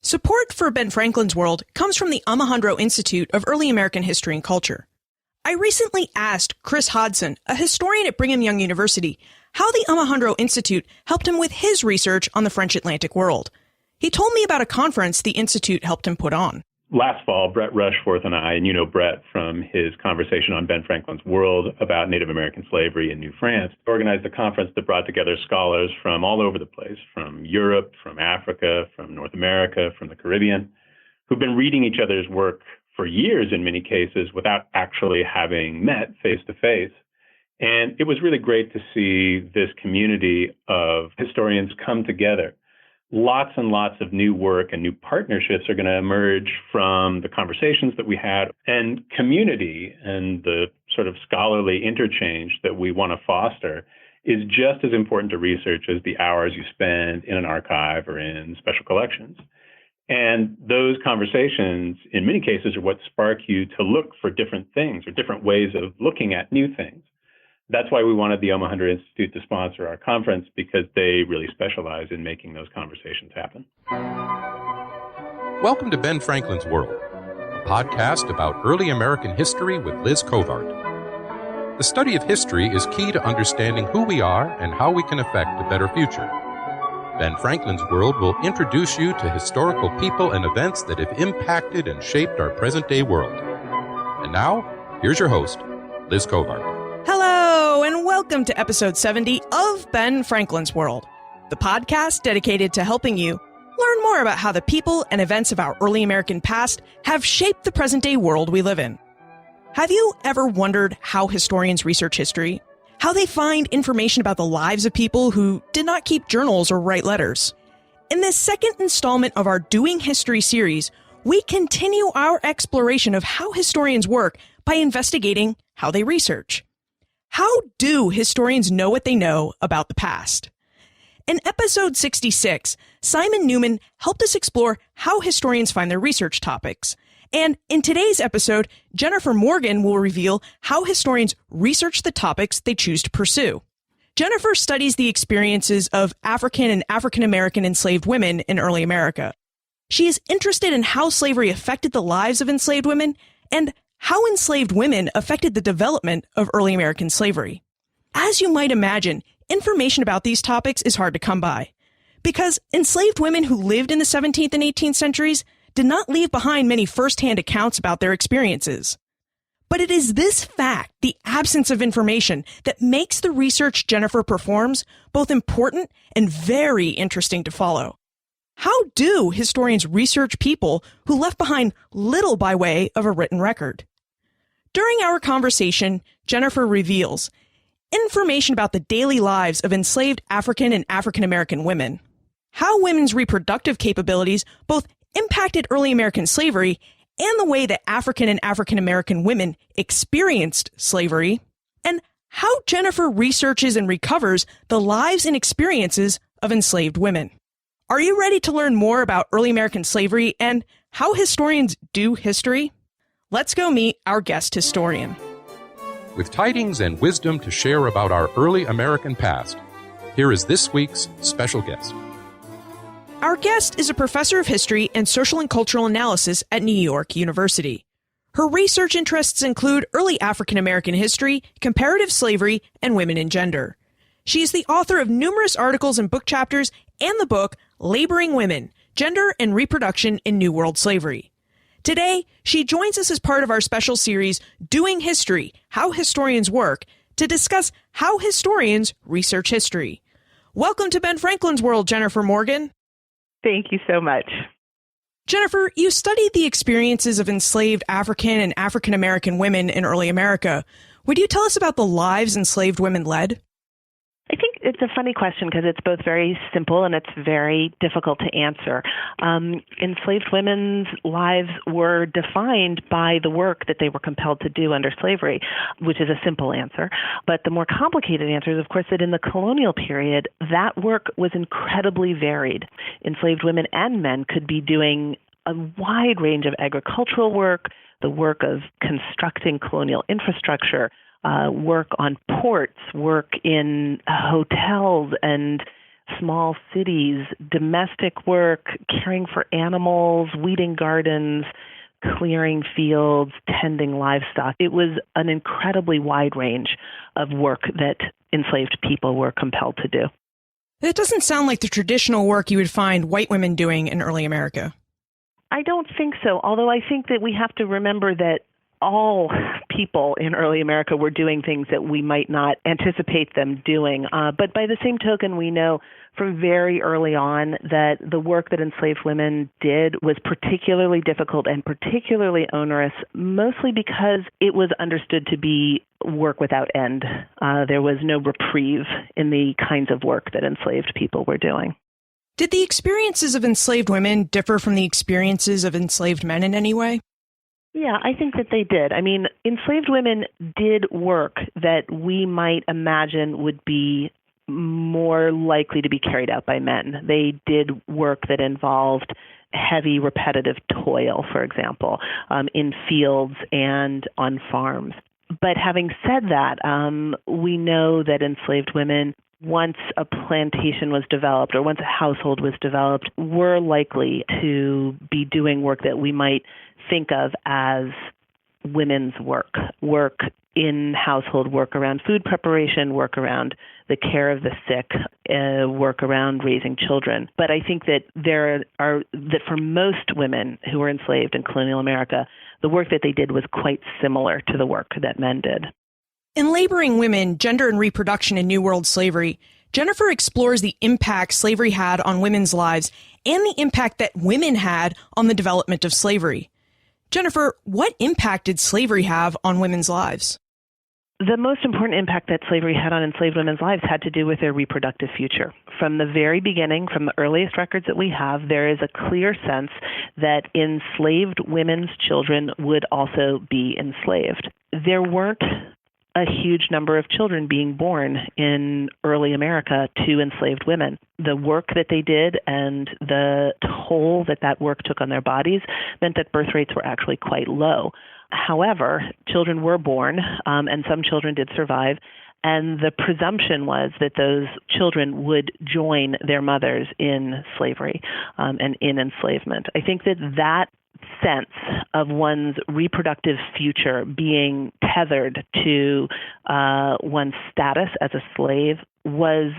Support for Ben Franklin's World comes from the Alejandro Institute of Early American History and Culture. I recently asked Chris Hodson, a historian at Brigham Young University, how the Alejandro Institute helped him with his research on the French Atlantic world. He told me about a conference the Institute helped him put on. Last fall, Brett Rushforth and I, and you know Brett from his conversation on Ben Franklin's World about Native American slavery in New France, organized a conference that brought together scholars from all over the place, from Europe, from Africa, from North America, from the Caribbean, who've been reading each other's work for years in many cases without actually having met face to face. And it was really great to see this community of historians come together. Lots and lots of new work and new partnerships are going to emerge from the conversations that we had, and community and the sort of scholarly interchange that we want to foster is just as important to research as the hours you spend in an archive or in special collections. And those conversations, in many cases, are what spark you to look for different things or different ways of looking at new things. That's why we wanted the Alejandro Institute to sponsor our conference, because they really specialize in making those conversations happen. Welcome to Ben Franklin's World, a podcast about early American history with Liz Covart. The study of history is key to understanding who we are and how we can affect a better future. Ben Franklin's World will introduce you to historical people and events that have impacted and shaped our present-day world. And now, here's your host, Liz Covart. Hello, and welcome to episode 70 of Ben Franklin's World, the podcast dedicated to helping you learn more about how the people and events of our early American past have shaped the present-day world we live in. Have you ever wondered how historians research history? How they find information about the lives of people who did not keep journals or write letters? In this second installment of our Doing History series, we continue our exploration of how historians work by investigating how they research. How do historians know what they know about the past? In episode 66, Simon Newman helped us explore how historians find their research topics. And in today's episode, Jennifer Morgan will reveal how historians research the topics they choose to pursue. Jennifer studies the experiences of African and African American enslaved women in early America. She is interested in how slavery affected the lives of enslaved women and how enslaved women affected the development of early American slavery. As you might imagine, information about these topics is hard to come by, because enslaved women who lived in the 17th and 18th centuries did not leave behind many first-hand accounts about their experiences. But it is this fact, the absence of information, that makes the research Jennifer performs both important and very interesting to follow. How do historians research people who left behind little by way of a written record? During our conversation, Jennifer reveals information about the daily lives of enslaved African and African American women, how women's reproductive capabilities both impacted early American slavery and the way that African and African American women experienced slavery, and how Jennifer researches and recovers the lives and experiences of enslaved women. Are you ready to learn more about early American slavery and how historians do history? Let's go meet our guest historian. With tidings and wisdom to share about our early American past, here is this week's special guest. Our guest is a professor of history and social and cultural analysis at New York University. Her research interests include early African American history, comparative slavery, and women and gender. She is the author of numerous articles and book chapters and the book Laboring Women, Gender and Reproduction in New World Slavery. Today, she joins us as part of our special series, Doing History, How Historians Work, to discuss how historians research history. Welcome to Ben Franklin's World, Jennifer Morgan. Thank you so much. Jennifer, you studied the experiences of enslaved African and African American women in early America. Would you tell us about the lives enslaved women led? I think it's a funny question because it's both very simple and it's very difficult to answer. Enslaved women's lives were defined by the work that they were compelled to do under slavery, which is a simple answer. But the more complicated answer is, of course, that in the colonial period, that work was incredibly varied. Enslaved women and men could be doing a wide range of agricultural work, the work of constructing colonial infrastructure, work on ports, work in hotels and small cities, domestic work, caring for animals, weeding gardens, clearing fields, tending livestock. It was an incredibly wide range of work that enslaved people were compelled to do. It doesn't sound like the traditional work you would find white women doing in early America. I don't think so, although I think that we have to remember that all people in early America were doing things that we might not anticipate them doing. But by the same token, we know from very early on that the work that enslaved women did was particularly difficult and particularly onerous, mostly because it was understood to be work without end. There was no reprieve in the kinds of work that enslaved people were doing. Did the experiences of enslaved women differ from the experiences of enslaved men in any way? Yeah, I think that they did. I mean, enslaved women did work that we might imagine would be more likely to be carried out by men. They did work that involved heavy, repetitive toil, for example, in fields and on farms. But having said that, we know that enslaved women, once a plantation was developed or once a household was developed, were likely to be doing work that we might think of as women's work in household, work around food preparation, work around the care of the sick, work around raising children. But I think that that for most women who were enslaved in colonial America, the work that they did was quite similar to the work that men did. In Laboring Women, Gender and Reproduction in New World Slavery, Jennifer explores the impact slavery had on women's lives and the impact that women had on the development of slavery. Jennifer, what impact did slavery have on women's lives? The most important impact that slavery had on enslaved women's lives had to do with their reproductive future. From the very beginning, from the earliest records that we have, there is a clear sense that enslaved women's children would also be enslaved. There weren't a huge number of children being born in early America to enslaved women. The work that they did and the toll that work took on their bodies meant that birth rates were actually quite low. However, children were born, and some children did survive, and the presumption was that those children would join their mothers in slavery and in enslavement. I think that sense of one's reproductive future being tethered to one's status as a slave was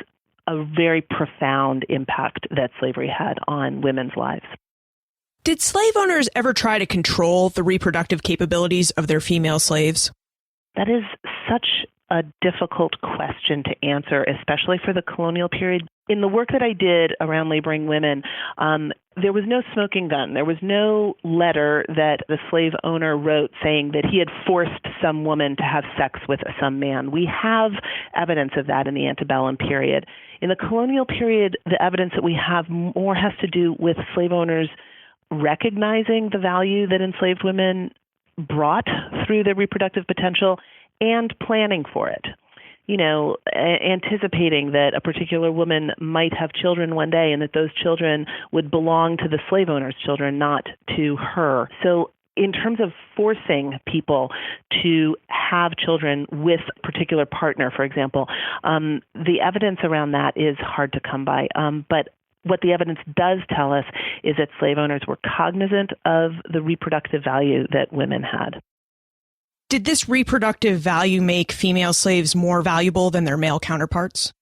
a very profound impact that slavery had on women's lives. Did slave owners ever try to control the reproductive capabilities of their female slaves? That is such a difficult question to answer, especially for the colonial period. In the work that I did around laboring women, there was no smoking gun. There was no letter that the slave owner wrote saying that he had forced some woman to have sex with some man. We have evidence of that in the antebellum period. In the colonial period, the evidence that we have more has to do with slave owners recognizing the value that enslaved women brought through their reproductive potential and planning for it. Anticipating that a particular woman might have children one day and that those children would belong to the slave owner's children, not to her. So in terms of forcing people to have children with a particular partner, for example, the evidence around that is hard to come by. But what the evidence does tell us is that slave owners were cognizant of the reproductive value that women had. Did this reproductive value make female slaves more valuable than their male counterparts?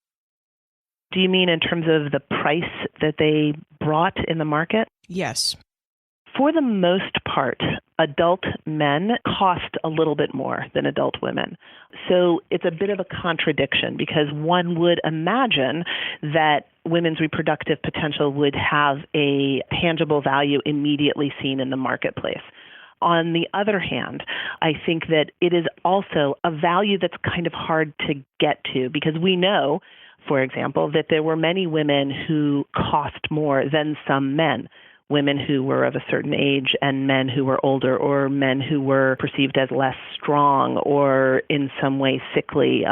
Do you mean in terms of the price that they brought in the market? Yes. For the most part, adult men cost a little bit more than adult women. So it's a bit of a contradiction because one would imagine that women's reproductive potential would have a tangible value immediately seen in the marketplace. On the other hand, I think that it is also a value that's kind of hard to get to because we know, for example, that there were many women who cost more than some men. Women who were of a certain age and men who were older, or men who were perceived as less strong or in some way sickly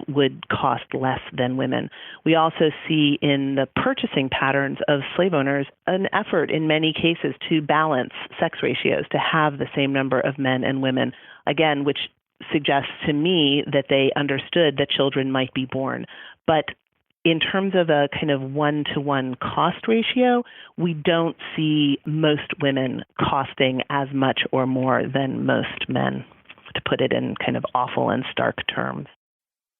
would cost less than women. We also see in the purchasing patterns of slave owners an effort in many cases to balance sex ratios, to have the same number of men and women, again, which suggests to me that they understood that children might be born. But in terms of a kind of one-to-one cost ratio, we don't see most women costing as much or more than most men, to put it in kind of awful and stark terms.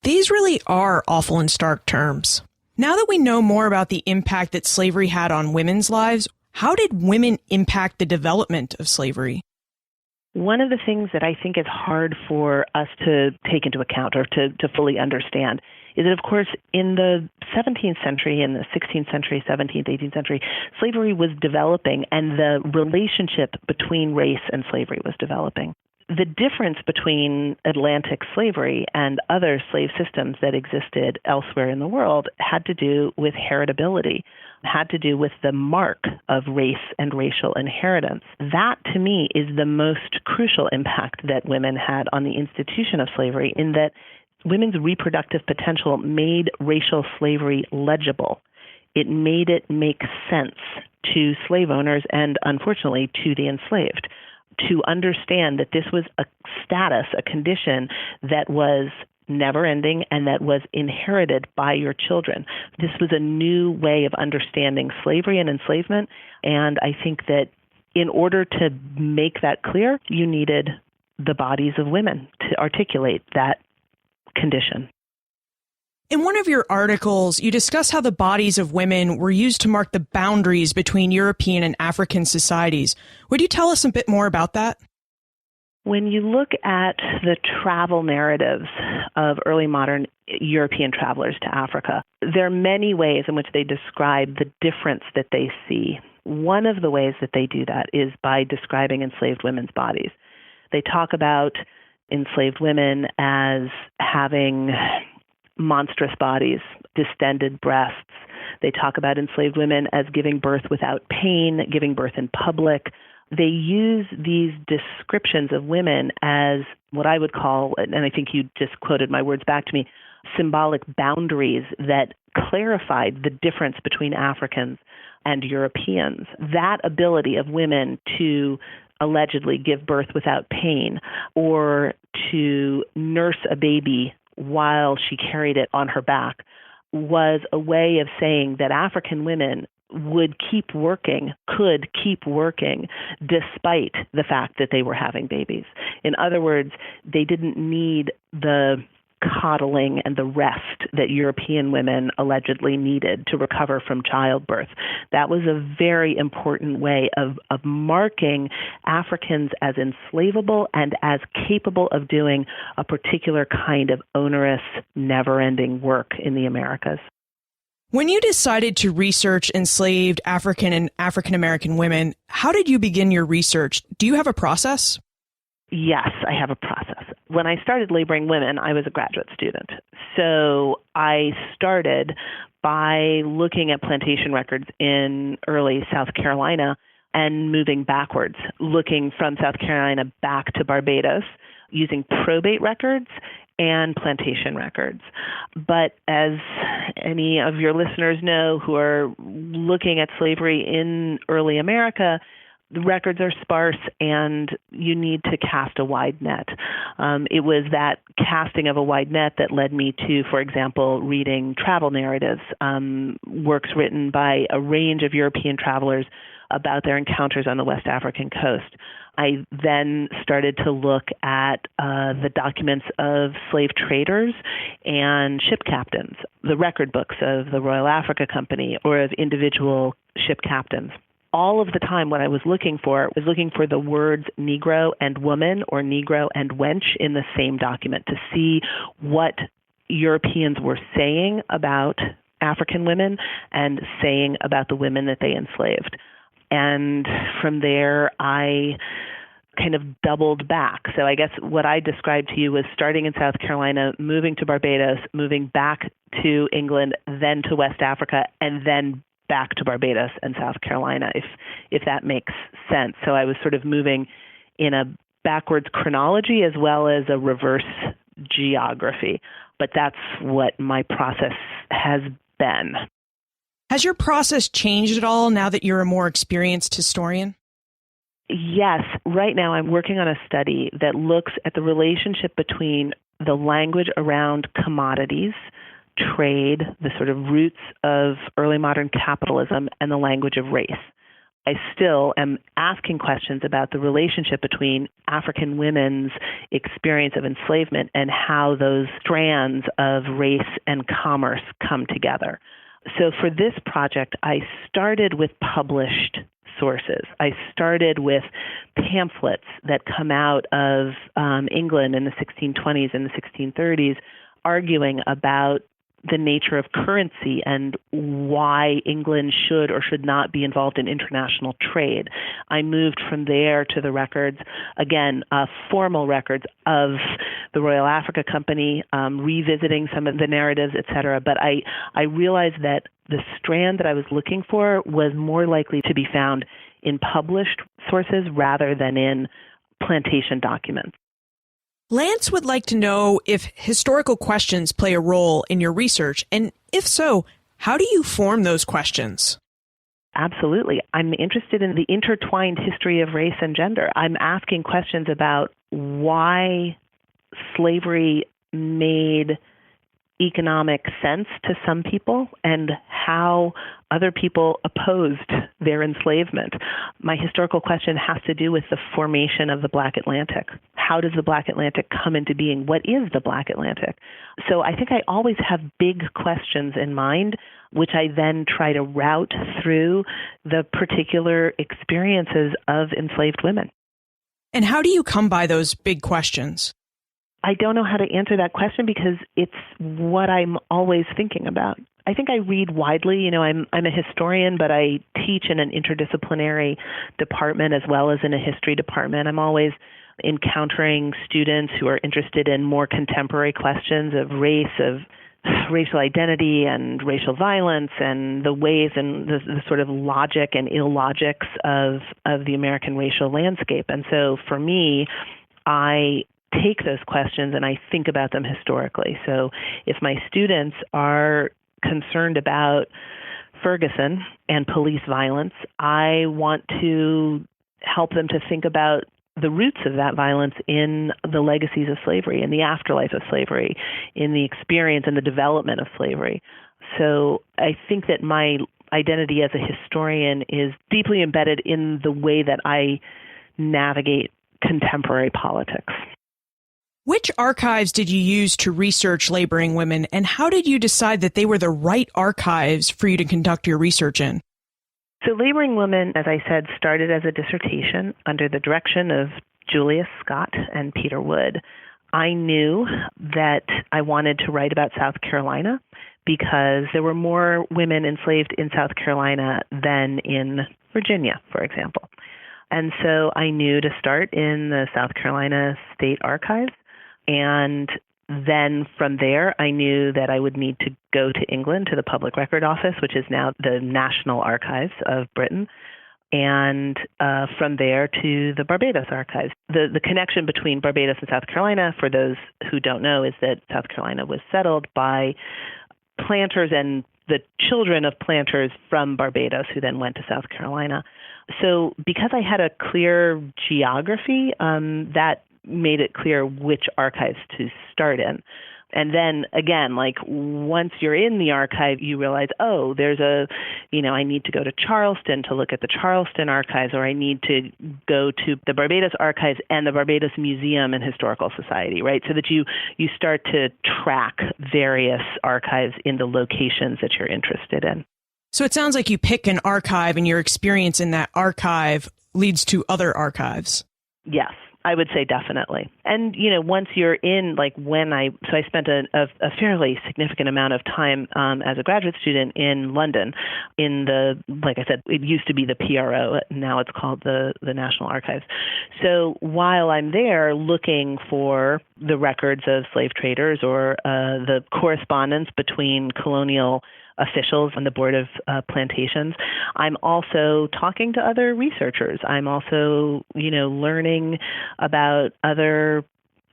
These really are awful and stark terms. Now that we know more about the impact that slavery had on women's lives, how did women impact the development of slavery? One of the things that I think is hard for us to take into account or to fully understand is that, of course, in the 17th century, in the 16th century, 17th, 18th century, slavery was developing and the relationship between race and slavery was developing. The difference between Atlantic slavery and other slave systems that existed elsewhere in the world had to do with heritability, had to do with the mark of race and racial inheritance. That, to me, is the most crucial impact that women had on the institution of slavery, in that women's reproductive potential made racial slavery legible. It made it make sense to slave owners and, unfortunately, to the enslaved, to understand that this was a status, a condition that was never ending and that was inherited by your children. This was a new way of understanding slavery and enslavement. And I think that in order to make that clear, you needed the bodies of women to articulate that condition. In one of your articles, you discuss how the bodies of women were used to mark the boundaries between European and African societies. Would you tell us a bit more about that? When you look at the travel narratives of early modern European travelers to Africa, there are many ways in which they describe the difference that they see. One of the ways that they do that is by describing enslaved women's bodies. They talk about enslaved women as having monstrous bodies, distended breasts. They talk about enslaved women as giving birth without pain, giving birth in public. They use these descriptions of women as what I would call, and I think you just quoted my words back to me, symbolic boundaries that clarified the difference between Africans and Europeans. That ability of women to allegedly give birth without pain or to nurse a baby while she carried it on her back was a way of saying that African women would keep working, could keep working, despite the fact that they were having babies. In other words, they didn't need the coddling and the rest that European women allegedly needed to recover from childbirth. That was a very important way of marking Africans as enslavable and as capable of doing a particular kind of onerous, never-ending work in the Americas. When you decided to research enslaved African and African American women, how did you begin your research? Do you have a process? Yes, I have a process. When I started laboring women, I was a graduate student. So I started by looking at plantation records in early South Carolina and moving backwards, looking from South Carolina back to Barbados, using probate records and plantation records. But as any of your listeners know who are looking at slavery in early America, the records are sparse and you need to cast a wide net. It was that casting of a wide net that led me to, for example, reading travel narratives, works written by a range of European travelers about their encounters on the West African coast. I then started to look at the documents of slave traders and ship captains, the record books of the Royal Africa Company or of individual ship captains. All of the time, what I was looking for the words Negro and woman or Negro and wench in the same document to see what Europeans were saying about African women and saying about the women that they enslaved. And from there, I kind of doubled back. So I guess what I described to you was starting in South Carolina, moving to Barbados, moving back to England, then to West Africa, and then back to Barbados and South Carolina, if that makes sense. So I was sort of moving in a backwards chronology as well as a reverse geography. But that's what my process has been. Has your process changed at all now that you're a more experienced historian? Yes. Right now I'm working on a study that looks at the relationship between the language around commodities, trade, the sort of roots of early modern capitalism, and the language of race. I still am asking questions about the relationship between African women's experience of enslavement and how those strands of race and commerce come together. So for this project, I started with published sources. I started with pamphlets that come out of England in the 1620s and the 1630s, arguing about the nature of currency and why England should or should not be involved in international trade. I moved from there to the records, again, formal records of the Royal Africa Company, revisiting some of the narratives, et cetera. But I realized that the strand that I was looking for was more likely to be found in published sources rather than in plantation documents. Lance would like to know if historical questions play a role in your research, and if so, how do you form those questions? Absolutely. I'm interested in the intertwined history of race and gender. I'm asking questions about why slavery made economic sense to some people and how other people opposed their enslavement. My historical question has to do with the formation of the Black Atlantic. How does the Black Atlantic come into being? What is the Black Atlantic? So I think I always have big questions in mind, which I then try to route through the particular experiences of enslaved women. And how do you come by those big questions? I don't know how to answer that question because it's what I'm always thinking about. I think I read widely. You know, I'm a historian, but I teach in an interdisciplinary department as well as in a history department. I'm always encountering students who are interested in more contemporary questions of race, of racial identity and racial violence and the ways and the sort of logic and illogics of the American racial landscape. And so for me, I take those questions and I think about them historically. So if my students are concerned about Ferguson and police violence, I want to help them to think about the roots of that violence in the legacies of slavery, in the afterlife of slavery, in the experience and the development of slavery. So I think that my identity as a historian is deeply embedded in the way that I navigate contemporary politics. Which archives did you use to research laboring women, and how did you decide that they were the right archives for you to conduct your research in? So Laboring Women, as I said, started as a dissertation under the direction of Julius Scott and Peter Wood. I knew that I wanted to write about South Carolina because there were more women enslaved in South Carolina than in Virginia, for example. And so I knew to start in the South Carolina State Archives. And then from there, I knew that I would need to go to England, to the Public Record Office, which is now the National Archives of Britain, and from there to the Barbados Archives. The connection between Barbados and South Carolina, for those who don't know, is that South Carolina was settled by planters and the children of planters from Barbados who then went to South Carolina. So because I had a clear geography, that made it clear which archives to start in. And then again, like once you're in the archive, you realize, oh, I need to go to Charleston to look at the Charleston archives, or I need to go to the Barbados Archives and the Barbados Museum and Historical Society, right? So that you start to track various archives in the locations that you're interested in. So it sounds like you pick an archive and your experience in that archive leads to other archives. Yes. I would say definitely. And, once you're in, I spent a fairly significant amount of time as a graduate student in London in like I said, it used to be the PRO. Now it's called the National Archives. So while I'm there looking for the records of slave traders or the correspondence between colonial officials on the Board of Plantations, I'm also talking to other researchers. I'm also, learning about other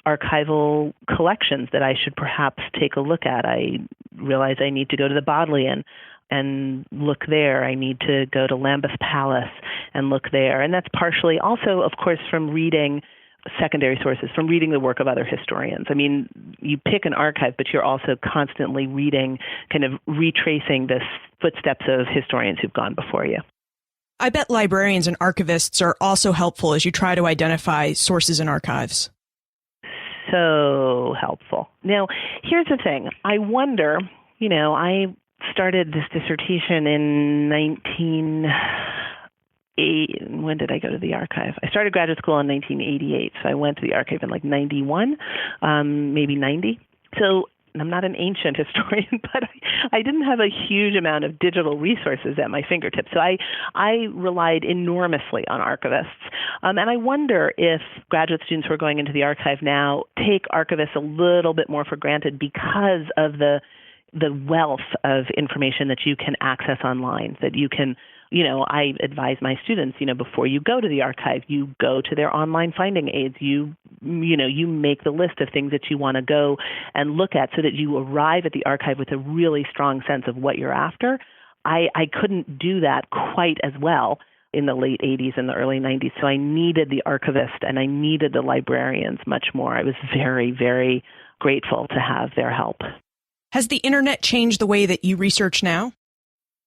archival collections that I should perhaps take a look at. I realize I need to go to the Bodleian and look there. I need to go to Lambeth Palace and look there. And that's partially also, of course, from reading secondary sources, from reading the work of other historians. I mean, you pick an archive, but you're also constantly reading, kind of retracing the footsteps of historians who've gone before you. I bet librarians and archivists are also helpful as you try to identify sources in archives. So helpful. Now, here's the thing. I wonder, I started this dissertation in when did I go to the archive? I started graduate school in 1988, so I went to the archive in 91, maybe 90. So I'm not an ancient historian, but I didn't have a huge amount of digital resources at my fingertips. So I relied enormously on archivists. And I wonder if graduate students who are going into the archive now take archivists a little bit more for granted because of the wealth of information that you can access online, that you can, I advise my students, before you go to the archive, you go to their online finding aids. You make the list of things that you want to go and look at so that you arrive at the archive with a really strong sense of what you're after. I couldn't do that quite as well in the late 80s and the early 90s. So I needed the archivist and I needed the librarians much more. I was very, very grateful to have their help. Has the internet changed the way that you research now?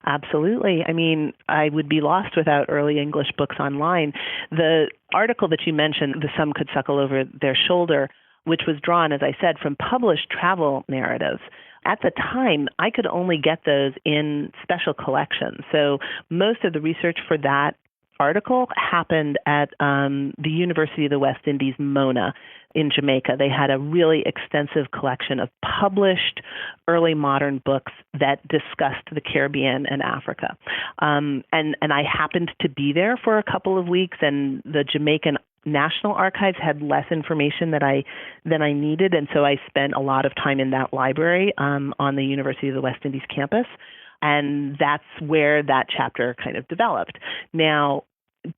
Absolutely. I mean, I would be lost without early English books online. The article that you mentioned, The Some Could Suckle Over Their Shoulder, which was drawn, as I said, from published travel narratives. At the time, I could only get those in special collections. So most of the research for that article happened at the University of the West Indies, Mona, in Jamaica. They had a really extensive collection of published early modern books that discussed the Caribbean and Africa. And I happened to be there for a couple of weeks, and the Jamaican National Archives had less information than I needed, and so I spent a lot of time in that library on the University of the West Indies campus, and that's where that chapter kind of developed. Now,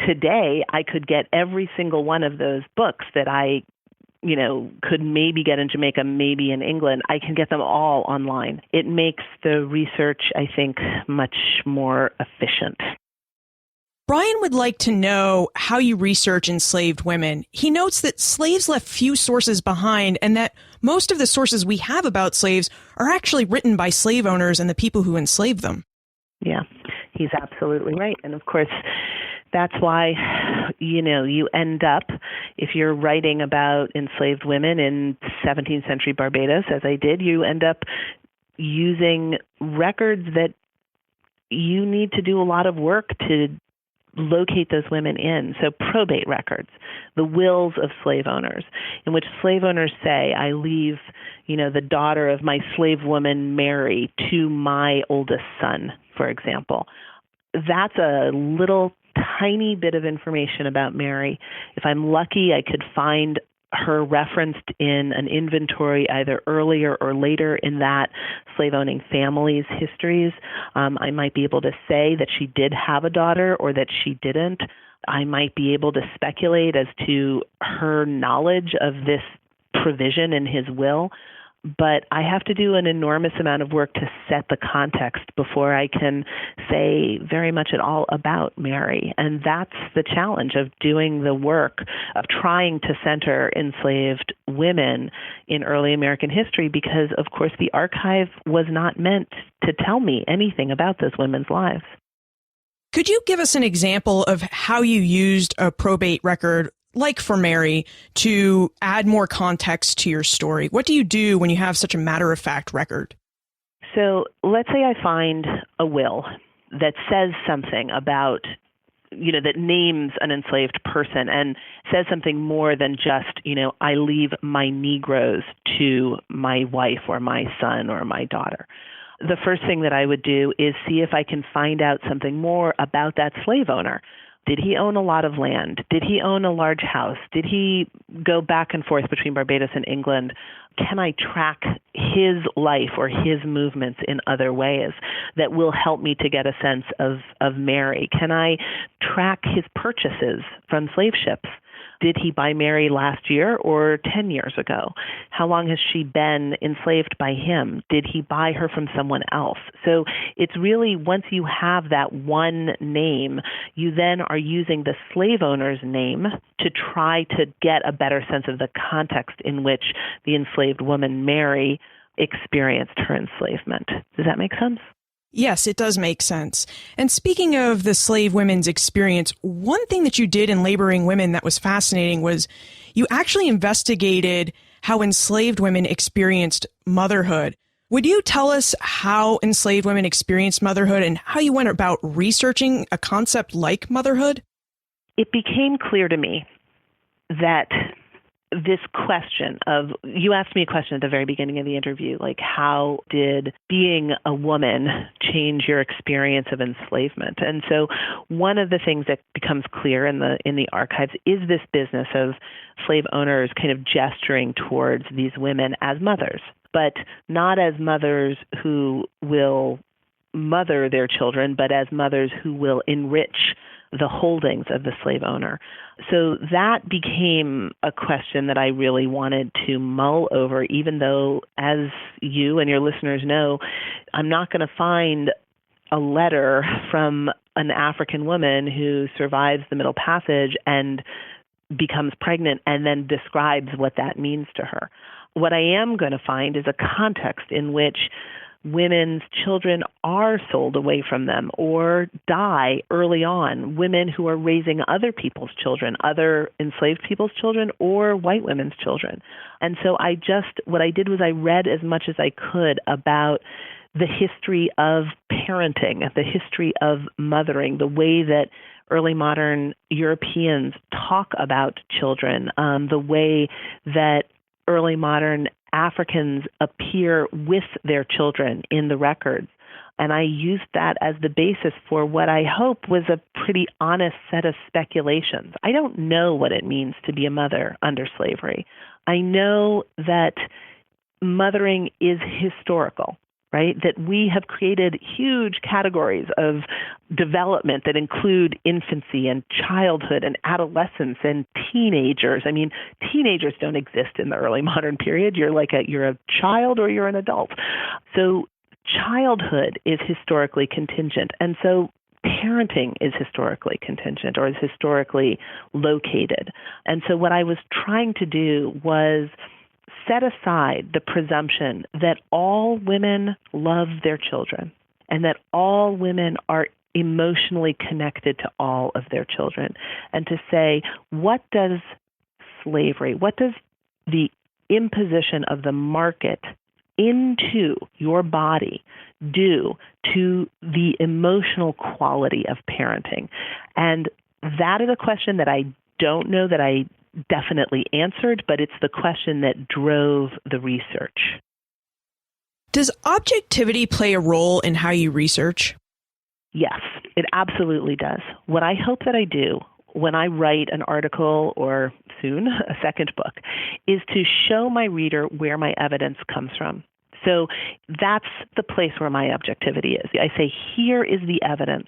today, I could get every single one of those books that I could maybe get in Jamaica, maybe in England. I can get them all online. It makes the research, I think, much more efficient. Brian would like to know how you research enslaved women. He notes that slaves left few sources behind and that most of the sources we have about slaves are actually written by slave owners and the people who enslaved them. Yeah, he's absolutely right. And of course, that's why, you end up, if you're writing about enslaved women in 17th century Barbados, as I did, you end up using records that you need to do a lot of work to locate those women in. So probate records, the wills of slave owners, in which slave owners say, I leave, the daughter of my slave woman Mary to my oldest son, for example. That's a little tiny bit of information about Mary. If I'm lucky, I could find her referenced in an inventory either earlier or later in that slave-owning family's histories. I might be able to say that she did have a daughter or that she didn't. I might be able to speculate as to her knowledge of this provision in his will. But I have to do an enormous amount of work to set the context before I can say very much at all about Mary. And that's the challenge of doing the work of trying to center enslaved women in early American history because, of course, the archive was not meant to tell me anything about those women's lives. Could you give us an example of how you used a probate record like for Mary, to add more context to your story? What do you do when you have such a matter-of-fact record? So let's say I find a will that says something about, that names an enslaved person and says something more than just, I leave my Negroes to my wife or my son or my daughter. The first thing that I would do is see if I can find out something more about that slave owner. Did he own a lot of land? Did he own a large house? Did he go back and forth between Barbados and England? Can I track his life or his movements in other ways that will help me to get a sense of Mary? Can I track his purchases from slave ships? Did he buy Mary last year or 10 years ago? How long has she been enslaved by him? Did he buy her from someone else? So it's really, once you have that one name, you then are using the slave owner's name to try to get a better sense of the context in which the enslaved woman, Mary, experienced her enslavement. Does that make sense? Yes, it does make sense. And speaking of the slave women's experience, one thing that you did in Laboring Women that was fascinating was you actually investigated how enslaved women experienced motherhood. Would you tell us how enslaved women experienced motherhood and how you went about researching a concept like motherhood? It became clear to me that this question of, you asked me a question at the very beginning of the interview, like how did being a woman change your experience of enslavement? And so one of the things that becomes clear in the archives is this business of slave owners kind of gesturing towards these women as mothers, but not as mothers who will mother their children, but as mothers who will enrich the holdings of the slave owner. So that became a question that I really wanted to mull over, even though, as you and your listeners know, I'm not going to find a letter from an African woman who survives the Middle Passage and becomes pregnant and then describes what that means to her. What I am going to find is a context in which women's children are sold away from them or die early on, women who are raising other people's children, other enslaved people's children or white women's children. And so what I did was I read as much as I could about the history of parenting, the history of mothering, the way that early modern Europeans talk about children, the way that early modern Africans appear with their children in the records. And I used that as the basis for what I hope was a pretty honest set of speculations. I don't know what it means to be a mother under slavery. I know that mothering is historical, right? That we have created huge categories of development that include infancy and childhood and adolescence and teenagers. I mean, teenagers don't exist in the early modern period. You're a child or you're an adult. So childhood is historically contingent. And so parenting is historically contingent or is historically located. And so what I was trying to do was set aside the presumption that all women love their children and that all women are emotionally connected to all of their children, and to say, what does slavery, what does the imposition of the market into your body do to the emotional quality of parenting? And that is a question that I don't know that I definitely answered, but it's the question that drove the research. Does objectivity play a role in how you research? Yes, it absolutely does. What I hope that I do when I write an article or soon a second book is to show my reader where my evidence comes from. So that's the place where my objectivity is. I say, here is the evidence.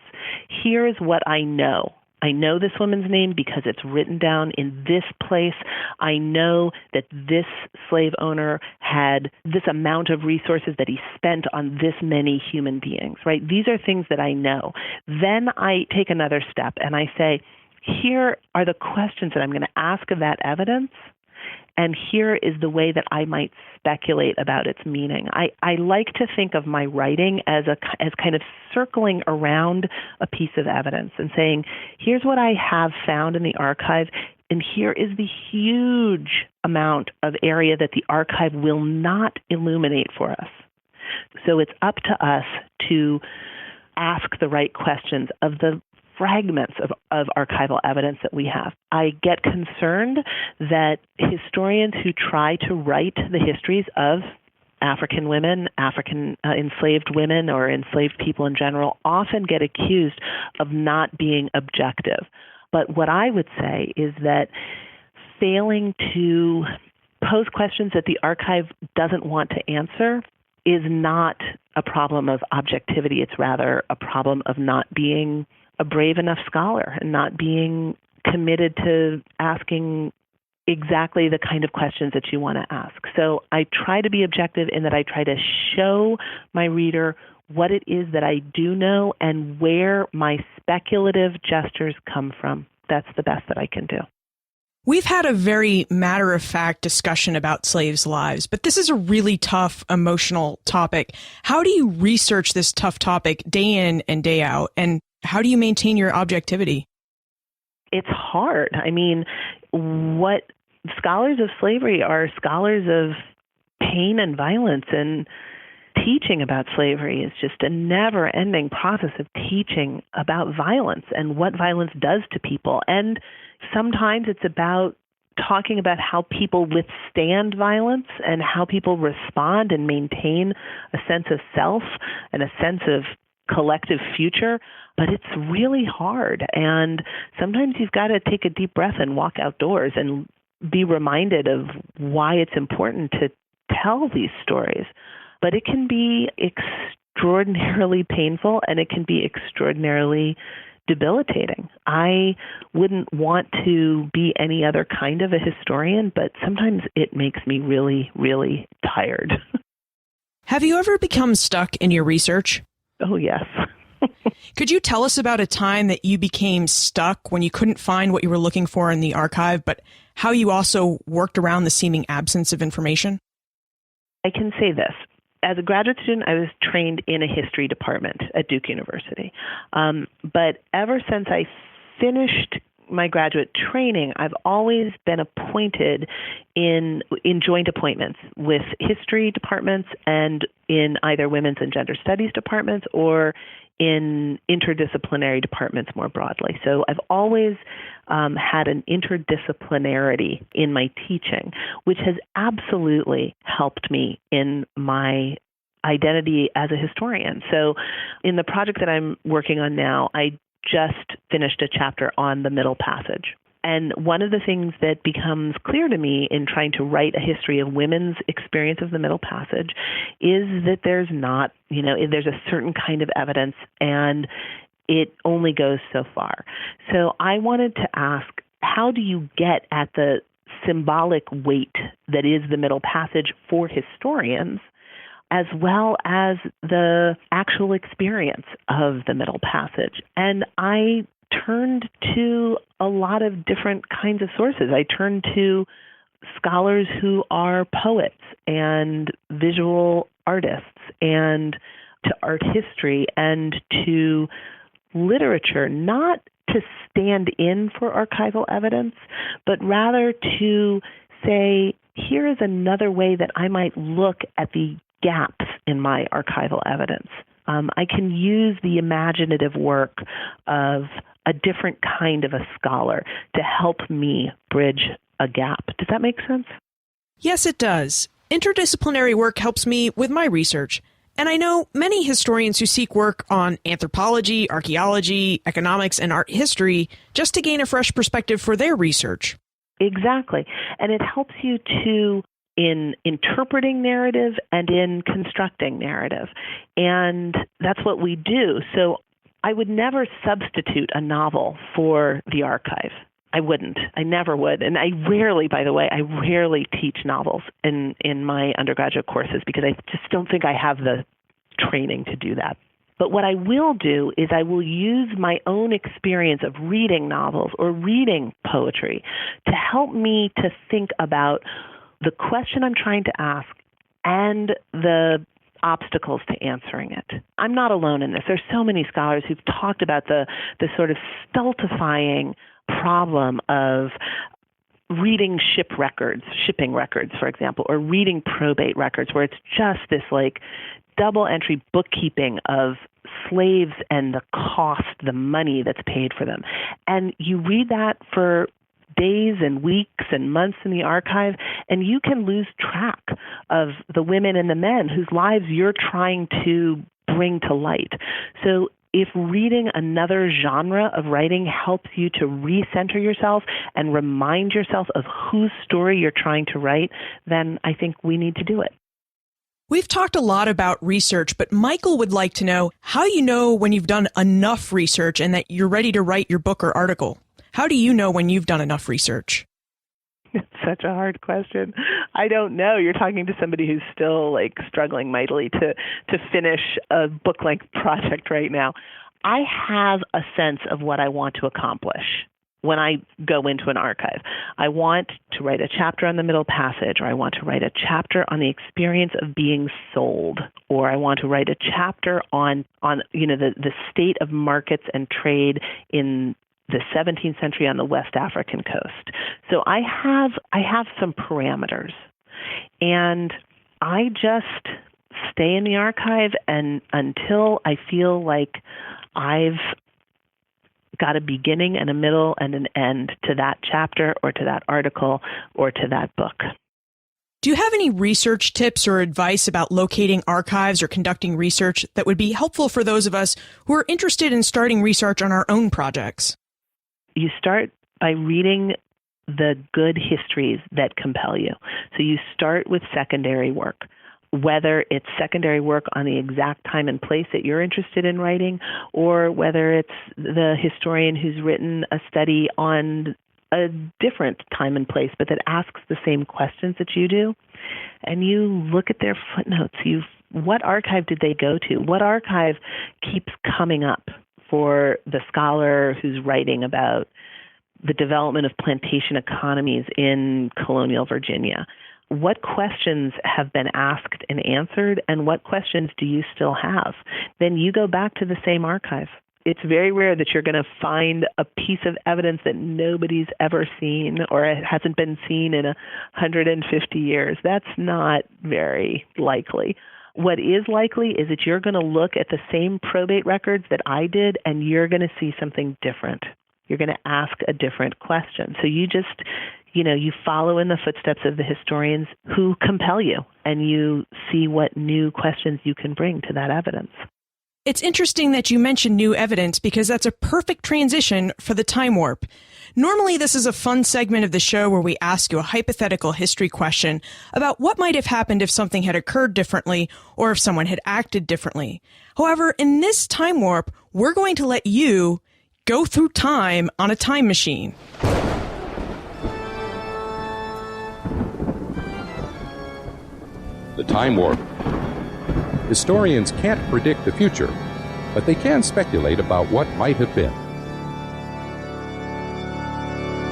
Here is what I know. I know this woman's name because it's written down in this place. I know that this slave owner had this amount of resources that he spent on this many human beings, right? These are things that I know. Then I take another step and I say, here are the questions that I'm going to ask of that evidence, and here is the way that I might speculate about its meaning. I like to think of my writing as kind of circling around a piece of evidence and saying, here's what I have found in the archive, and here is the huge amount of area that the archive will not illuminate for us. So it's up to us to ask the right questions of the fragments of archival evidence that we have. I get concerned that historians who try to write the histories of African women, African enslaved women, or enslaved people in general often get accused of not being objective. But what I would say is that failing to pose questions that the archive doesn't want to answer is not a problem of objectivity. It's rather a problem of not being a brave enough scholar and not being committed to asking exactly the kind of questions that you want to ask. So I try to be objective in that I try to show my reader what it is that I do know and where my speculative gestures come from. That's the best that I can do. We've had a very matter-of-fact discussion about slaves' lives, but this is a really tough, emotional topic. How do you research this tough topic day in and day out, and how do you maintain your objectivity? It's hard. I mean, what scholars of slavery are scholars of pain and violence, and teaching about slavery is just a never-ending process of teaching about violence and what violence does to people. And sometimes it's about talking about how people withstand violence and how people respond and maintain a sense of self and a sense of collective future. But it's really hard. And sometimes you've got to take a deep breath and walk outdoors and be reminded of why it's important to tell these stories. But it can be extraordinarily painful, and it can be extraordinarily debilitating. I wouldn't want to be any other kind of a historian, but sometimes it makes me really, really tired. Have you ever become stuck in your research? Oh, yes. Could you tell us about a time that you became stuck when you couldn't find what you were looking for in the archive, but how you also worked around the seeming absence of information? I can say this. As a graduate student, I was trained in a history department at Duke University. But ever since I finished my graduate training, I've always been appointed in joint appointments with history departments and in either women's and gender studies departments or in interdisciplinary departments more broadly. So I've always had an interdisciplinarity in my teaching, which has absolutely helped me in my identity as a historian. So in the project that I'm working on now, I just finished a chapter on the Middle Passage. And one of the things that becomes clear to me in trying to write a history of women's experience of the Middle Passage is that there's not, there's a certain kind of evidence and it only goes so far. So I wanted to ask, how do you get at the symbolic weight that is the Middle Passage for historians, as well as the actual experience of the Middle Passage? And I turned to a lot of different kinds of sources. I turned to scholars who are poets and visual artists and to art history and to literature, not to stand in for archival evidence, but rather to say, here is another way that I might look at the gaps in my archival evidence. I can use the imaginative work of a different kind of a scholar to help me bridge a gap. Does that make sense? Yes, it does. Interdisciplinary work helps me with my research. And I know many historians who seek work on anthropology, archaeology, economics, and art history just to gain a fresh perspective for their research. Exactly. And it helps you in interpreting narrative and in constructing narrative. And that's what we do. So I would never substitute a novel for the archive. I wouldn't. I never would. And I rarely teach novels in my undergraduate courses because I just don't think I have the training to do that. But what I will do is I will use my own experience of reading novels or reading poetry to help me to think about the question I'm trying to ask and the obstacles to answering it. I'm not alone in this. There's so many scholars who've talked about the sort of stultifying problem of reading shipping records, for example, or reading probate records, where it's just this like double entry bookkeeping of slaves and the cost, the money that's paid for them. And you read that for days and weeks and months in the archive, and you can lose track of the women and the men whose lives you're trying to bring to light. So if reading another genre of writing helps you to recenter yourself and remind yourself of whose story you're trying to write, then I think we need to do it. We've talked a lot about research, but Michael would like to know how you know when you've done enough research and that you're ready to write your book or article. How do you know when you've done enough research? It's such a hard question. I don't know. You're talking to somebody who's still struggling mightily to finish a book-length project right now. I have a sense of what I want to accomplish when I go into an archive. I want to write a chapter on the Middle Passage, or I want to write a chapter on the experience of being sold, or I want to write a chapter on the state of markets and trade in the 17th century on the West African coast. So I have some parameters, and I just stay in the archive and until I feel like I've got a beginning and a middle and an end to that chapter or to that article or to that book. Do you have any research tips or advice about locating archives or conducting research that would be helpful for those of us who are interested in starting research on our own projects? You start by reading the good histories that compel you. So you start with secondary work, whether it's secondary work on the exact time and place that you're interested in writing, or whether it's the historian who's written a study on a different time and place, but that asks the same questions that you do. And you look at their footnotes. What archive did they go to? What archive keeps coming up for the scholar who's writing about the development of plantation economies in colonial Virginia? What questions have been asked and answered, and what questions do you still have? Then you go back to the same archive. It's very rare that you're going to find a piece of evidence that nobody's ever seen or it hasn't been seen in 150 years. That's not very likely. What is likely is that you're going to look at the same probate records that I did, and you're going to see something different. You're going to ask a different question. So you just, you follow in the footsteps of the historians who compel you, and you see what new questions you can bring to that evidence. It's interesting that you mentioned new evidence because that's a perfect transition for the time warp. Normally, this is a fun segment of the show where we ask you a hypothetical history question about what might have happened if something had occurred differently or if someone had acted differently. However, in this time warp, we're going to let you go through time on a time machine. The time warp. Historians can't predict the future, but they can speculate about what might have been.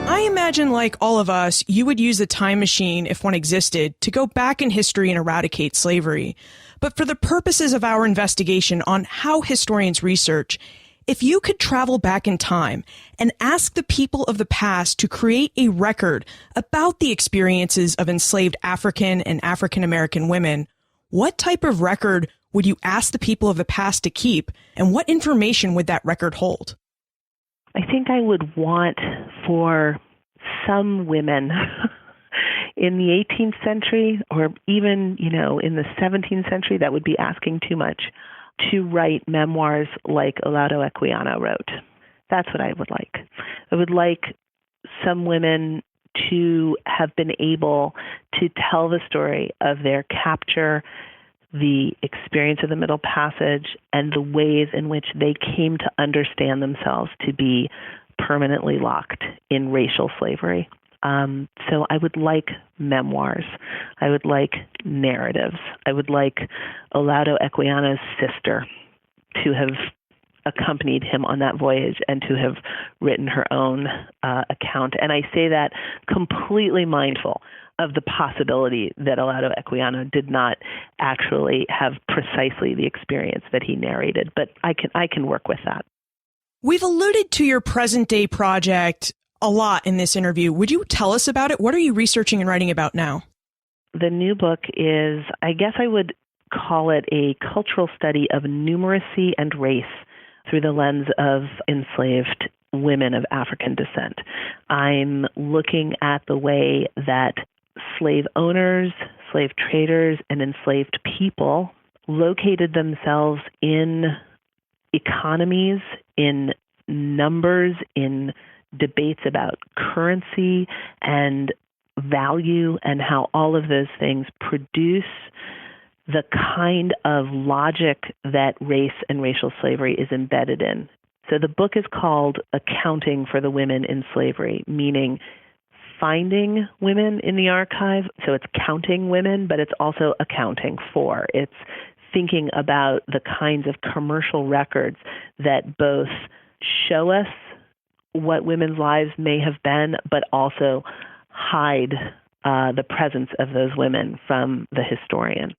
I imagine, like all of us, you would use a time machine, if one existed, to go back in history and eradicate slavery. But for the purposes of our investigation on how historians research, if you could travel back in time and ask the people of the past to create a record about the experiences of enslaved African and African American women, what type of record would you ask the people of the past to keep, and what information would that record hold? I think I would want for some women in the 18th century, or even, in the 17th century, that would be asking too much, to write memoirs like Olaudah Equiano wrote. That's what I would like. I would like some women to have been able to tell the story of their capture, the experience of the Middle Passage, and the ways in which they came to understand themselves to be permanently locked in racial slavery. So I would like memoirs. I would like narratives. I would like Olaudah Equiano's sister to have accompanied him on that voyage and to have written her own account. And I say that completely mindful of the possibility that Olaudah Equiano did not actually have precisely the experience that he narrated. But I can work with that. We've alluded to your present-day project a lot in this interview. Would you tell us about it? What are you researching and writing about now? The new book is, I guess I would call it a cultural study of numeracy and race through the lens of enslaved women of African descent. I'm looking at the way that slave owners, slave traders, and enslaved people located themselves in economies, in numbers, in debates about currency and value, and how all of those things produce the kind of logic that race and racial slavery is embedded in. So the book is called Accounting for the Women in Slavery, meaning finding women in the archive. So it's counting women, but it's also accounting for. It's thinking about the kinds of commercial records that both show us what women's lives may have been, but also hide the presence of those women from the historian.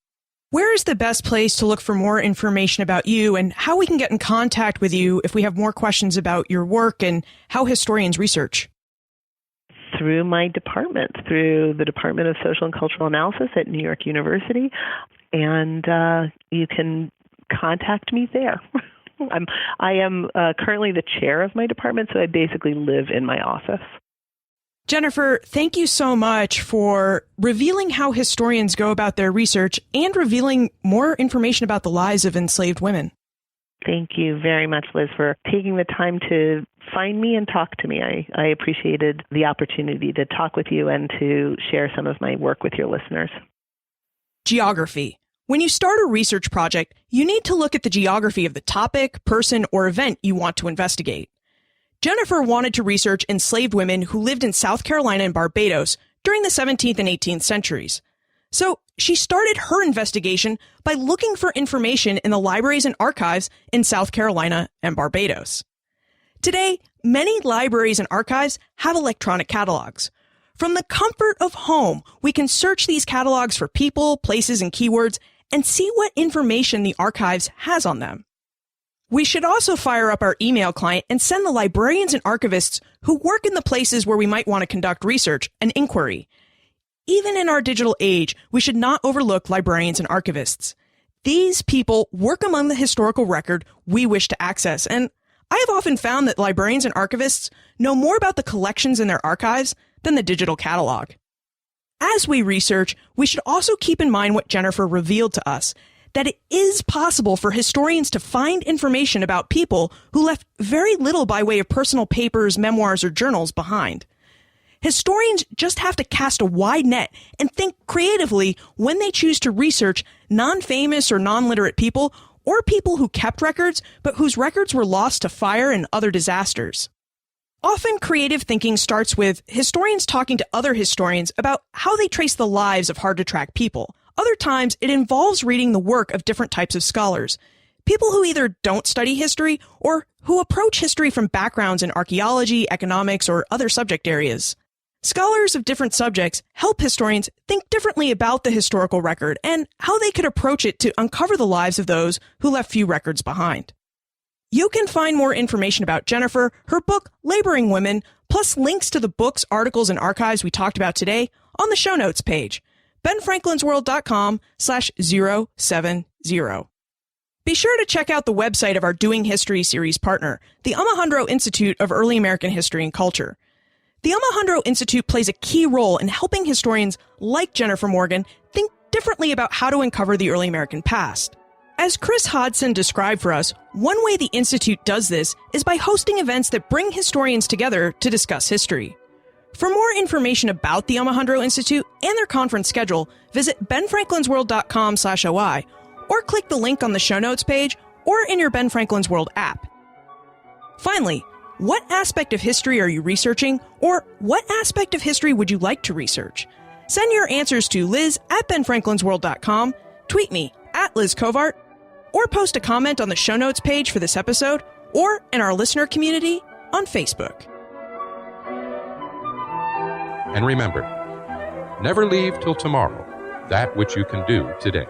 Where is the best place to look for more information about you and how we can get in contact with you if we have more questions about your work and how historians research? Through my department, through the Department of Social and Cultural Analysis at New York University, and you can contact me there. I am currently the chair of my department, so I basically live in my office. Jennifer, thank you so much for revealing how historians go about their research and revealing more information about the lives of enslaved women. Thank you very much, Liz, for taking the time to find me and talk to me. I appreciated the opportunity to talk with you and to share some of my work with your listeners. Geography. When you start a research project, you need to look at the geography of the topic, person, or event you want to investigate. Jennifer wanted to research enslaved women who lived in South Carolina and Barbados during the 17th and 18th centuries. So she started her investigation by looking for information in the libraries and archives in South Carolina and Barbados. Today, many libraries and archives have electronic catalogs. From the comfort of home, we can search these catalogs for people, places, and keywords and see what information the archives has on them. We should also fire up our email client and send the librarians and archivists who work in the places where we might want to conduct research an inquiry. Even in our digital age, we should not overlook librarians and archivists. These people work among the historical record we wish to access, and I have often found that librarians and archivists know more about the collections in their archives than the digital catalog. As we research, we should also keep in mind what Jennifer revealed to us, that it is possible for historians to find information about people who left very little by way of personal papers, memoirs, or journals behind. Historians just have to cast a wide net and think creatively when they choose to research non-famous or non-literate people or people who kept records but whose records were lost to fire and other disasters. Often creative thinking starts with historians talking to other historians about how they trace the lives of hard-to-track people. Other times, it involves reading the work of different types of scholars, people who either don't study history or who approach history from backgrounds in archaeology, economics, or other subject areas. Scholars of different subjects help historians think differently about the historical record and how they could approach it to uncover the lives of those who left few records behind. You can find more information about Jennifer, her book, Laboring Women, plus links to the books, articles, and archives we talked about today on the show notes page, benfranklinsworld.com/070. Be sure to check out the website of our Doing History series partner, the Alejandro Institute of Early American History and Culture. The Alejandro Institute plays a key role in helping historians like Jennifer Morgan think differently about how to uncover the early American past. As Chris Hodson described for us, one way the Institute does this is by hosting events that bring historians together to discuss history. For more information about the Alejandro Institute and their conference schedule, visit benfranklinsworld.com/OI or click the link on the show notes page or in your Ben Franklin's World app. Finally, what aspect of history are you researching, or what aspect of history would you like to research? Send your answers to liz@benfranklinsworld.com, tweet me @LizCovart, or post a comment on the show notes page for this episode or in our listener community on Facebook. And remember, never leave till tomorrow that which you can do today.